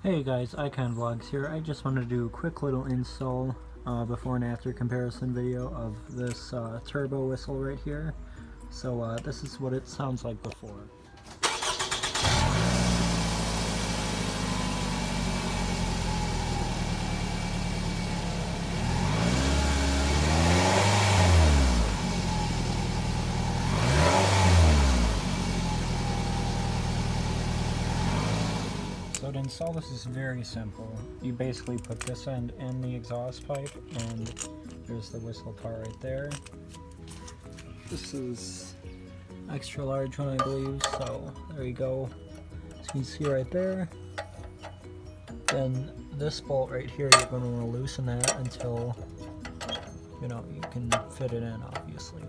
Hey guys, Icon Vlogs here. I just wanted to do a quick little install before and after comparison video of this turbo whistle right here. So this is what it sounds like before. So to install this is very simple. You basically put this end in the exhaust pipe, and there's the whistle part right there. This is extra large one, I believe, so there you go. As you can see right there. Then this bolt right here, you're going to want to loosen that until you can fit it in, obviously.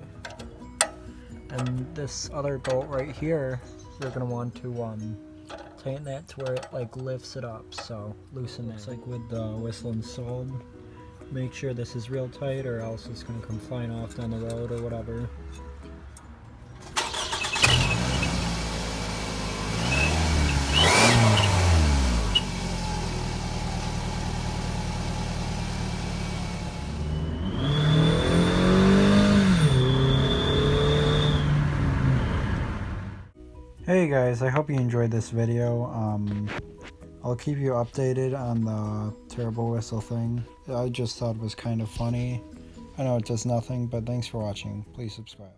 And this other bolt right here, you're going to want to tighten that to where it like lifts it up, so loosen that. It's like with the whistle installed, make sure this is real tight or else it's going to come flying off down the road or whatever. Hey guys, I hope you enjoyed this video. I'll keep you updated on the turbo whistle thing. I just thought it was kind of funny. I know it does nothing, but thanks for watching. Please subscribe.